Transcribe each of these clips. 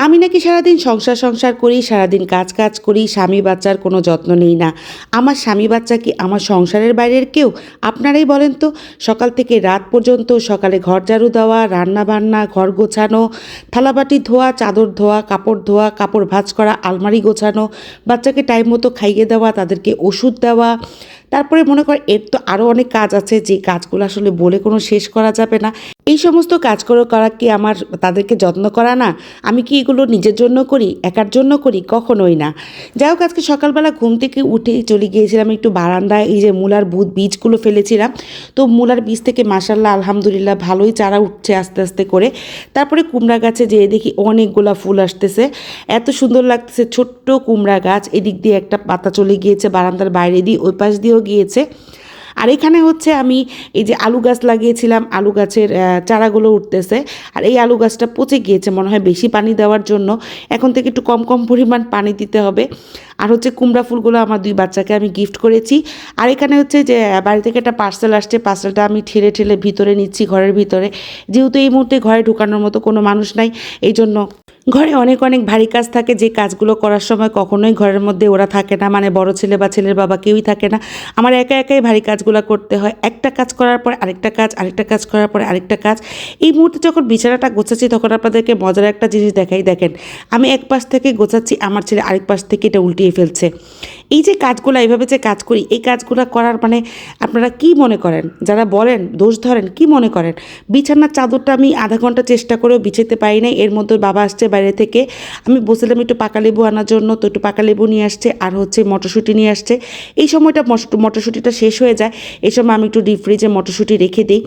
আমি নাকি সারাদিন সংসার সংসার করি, সারাদিন কাজ কাজ করি, স্বামী বাচ্চার কোনো যত্ন নেই না। আমার স্বামী বাচ্চা কি আমার সংসারের বাইরের কেউ? আপনারাই বলেন তো। সকাল থেকে রাত পর্যন্ত, সকালে ঘর ঝাড়ু দেওয়া, রান্না বান্না, ঘর গোছানো, থালাবাটি ধোয়া, চাদর ধোয়া, কাপড় ভাঁজ করা, আলমারি গোছানো, বাচ্চাকে টাইম মতো খাইয়ে দেওয়া, তাদেরকে ওষুধ দেওয়া। তারপরে মনে কর এর তো আরও অনেক কাজ আছে, যে কাজগুলো আসলে বলে কোনো শেষ করা যাবে না। এই সমস্ত কাজ করা কি আমার তাদেরকে যত্ন করা না? আমি কি এগুলো নিজের জন্য করি, একার জন্য করি? কখনোই না। যাই হোক, আজকে সকালবেলা ঘুম থেকে উঠেই চলে গিয়েছিলাম একটু বারান্দায়, এই যে মূলার বীজগুলো ফেলেছিলাম। তো মূলার বীজ থেকে মাশাআল্লাহ আলহামদুলিল্লাহ ভালোই চারা উঠছে আস্তে আস্তে করে। তারপরে কুমড়া গাছে যেয়ে দেখি অনেকগুলা ফুল আসতেছে, এত সুন্দর লাগতেছে। ছোট্ট কুমড়া গাছ, এদিক দিয়ে একটা পাতা চলে গিয়েছে বারান্দার বাইরে দিয়ে, ওই পাশ দিয়েও গিয়েছে। আর এখানে হচ্ছে আমি এই যে আলু গাছ লাগিয়েছিলাম, আলু গাছের চারাগুলো উঠতেছে। আর এই আলু গাছটা পচে গিয়েছে মনে হয় বেশি পানি দেওয়ার জন্য। এখন থেকে একটু কম কম পরিমাণ পানি দিতে হবে। আর হচ্ছে কুমড়া ফুলগুলো আমার 2 বাচ্চাকে আমি গিফট করেছি। আর এখানে হচ্ছে যে বাড়ি থেকে একটা পার্সেল আসছে, পার্সেলটা আমি ঠেলে ঠেলে ভিতরে নিচ্ছি, ঘরের ভিতরে। যেহেতু এই মুহূর্তে ঘরে ঢোকানোর মতো কোনো মানুষ নাই, এই জন্য ঘরে অনেক অনেক ভারী কাজ থাকে, যে কাজগুলো করার সময় কখনোই ঘরের মধ্যে ওরা থাকে না, মানে বড় ছেলে বা ছেলের বাবা কেউই থাকে না। আমার একা একাই ভারী কাজগুলো করতে হয়। একটা কাজ করার পর আরেকটা কাজ, আরেকটা কাজ করার পর আরেকটা কাজ। এই মুহূর্তে যখন বিছানাটা গোছাচ্ছি, তখন আপনাদেরকে মজার একটা জিনিস দেখাই। দেখেন, আমি এক পাশ থেকে গোছাচ্ছি, আমার ছেলে আরেক পাশ থেকে এটা উল্টিয়ে ফেলছে। এই যে কাজগুলো, এইভাবে যে কাজ করি, এই কাজগুলো করার মানে আপনারা কি মনে করেন? যারা বলেন, দোষ ধরেন, কি মনে করেন? বিছানার চাদরটা আমি আধা ঘন্টা চেষ্টা করেও বিছাতে পারি নাই। এর মধ্যে বাবা আসছে বাইরে থেকে। আমি বলছিলাম একটু পাকা লেবু আনার জন্য, তো একটু পাকা লেবু নিয়ে আসছে, আর হচ্ছে মটরশুঁটি নিয়ে আসছে। এই সময়টা মটরশুঁটিটা শেষ হয়ে যায়, এই সময় আমি একটু ডিপ ফ্রিজে মটরশুঁটি রেখে দিই।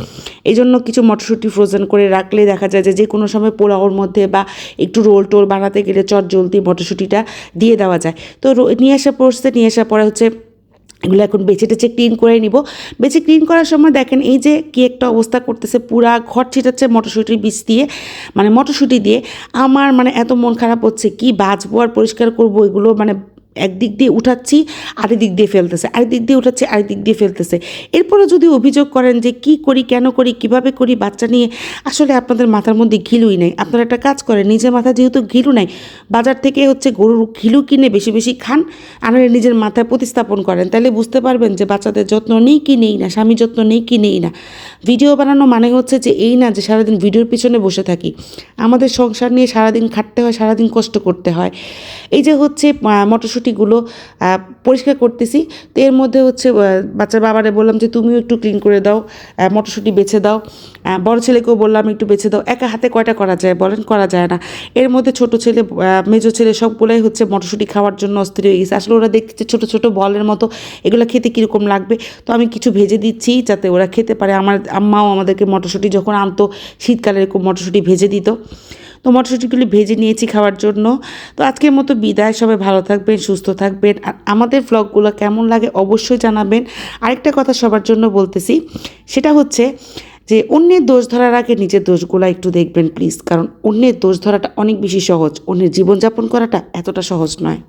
এই জন্য কিছু মটরশুঁটি ফ্রোজেন করে রাখলে দেখা যায় যে কোনো সময় পোলাওর মধ্যে বা একটু রোল টোল বানাতে গেলে চট জলদি মটরশুঁটিটা দিয়ে দেওয়া যায়। তো নিয়ে আসার পরে হচ্ছে এগুলো এখন বেছে টেছে ক্লিন করে নিব। বেছে ক্লিন করার সময় দেখেন এই যে কী একটা অবস্থা করতেছে, পুরা ঘর ছিটাচ্ছে মটরশুঁটির বীজ দিয়ে, মানে মটরশুঁটি দিয়ে। আমার মানে এত মন খারাপ হচ্ছে, কি বাছবো আর পরিষ্কার করবো এগুলো, মানে একদিক দিয়ে উঠাচ্ছি আরেক দিক দিয়ে ফেলতেছে, আরেক দিক দিয়ে উঠাচ্ছি আরেক দিক দিয়ে ফেলতেছে। এরপরে যদি অভিযোগ করেন যে কি করি, কেন করি, কিভাবে করি বাচ্চা নিয়ে, আসলে আপনাদের মাথার মধ্যে ঘিলুই নাই। আপনারা একটা কাজ করেন, নিজের মাথা যেহেতু ঘিলু নাই, বাজার থেকে হচ্ছে গরুর ঘিলু কিনে বেশি বেশি খান, আর নিজের মাথায় প্রতিস্থাপন করেন, তাহলে বুঝতে পারবেন যে বাচ্চাদের যত্ন নেই কি নেই না, স্বামীর যত্ন নেই কি নেই না। ভিডিও বানানো মানে হচ্ছে যে এই না যে সারাদিন ভিডিওর পিছনে বসে থাকি। আমাদের সংসার নিয়ে সারাদিন খাটতে হয়, সারাদিন কষ্ট করতে হয়। এই যে হচ্ছে মটরশুঁটিগুলো পরিষ্কার করতেছি, তো এর মধ্যে হচ্ছে বাচ্চার বাবারে বললাম যে তুমিও একটু ক্লিন করে দাও, মটরশুঁটি বেছে দাও। বড় ছেলেকেও বললাম একটু বেছে দাও। একা হাতে কয়টা করা যায় বলেন? করা যায় না। এর মধ্যে ছোট ছেলে, মেজো ছেলে সবগুলোই হচ্ছে মটরশুঁটি খাওয়ার জন্য অস্থির হয়ে গেছে। আসলে ওরা দেখছে ছোটো ছোটো বলের মতো, এগুলো খেতে কীরকম লাগবে। তো আমি কিছু ভেজে দিচ্ছি যাতে ওরা খেতে পারে। আমার আম্মাও আমাদেরকে মটরশুঁটি যখন আনতো শীতকালে এরকম মটরশুঁটি ভেজে দিত। তো মটরশুঁটিগুলি ভেজে নিয়েছি খাওয়ার জন্য। তো আজকের মতো বিদায়, সবাই ভালো থাকবেন, সুস্থ থাকবেন। আর আমাদের ভ্লগগুলো কেমন লাগে অবশ্যই জানাবেন। আরেকটা কথা সবার জন্য বলতেছি, সেটা হচ্ছে যে অন্যের দোষ ধরার আগে নিজের দোষগুলো একটু দেখবেন প্লিজ, কারণ অন্যের দোষ ধরাটা অনেক বেশি সহজ, অন্যের জীবনযাপন করাটা এতটা সহজ নয়।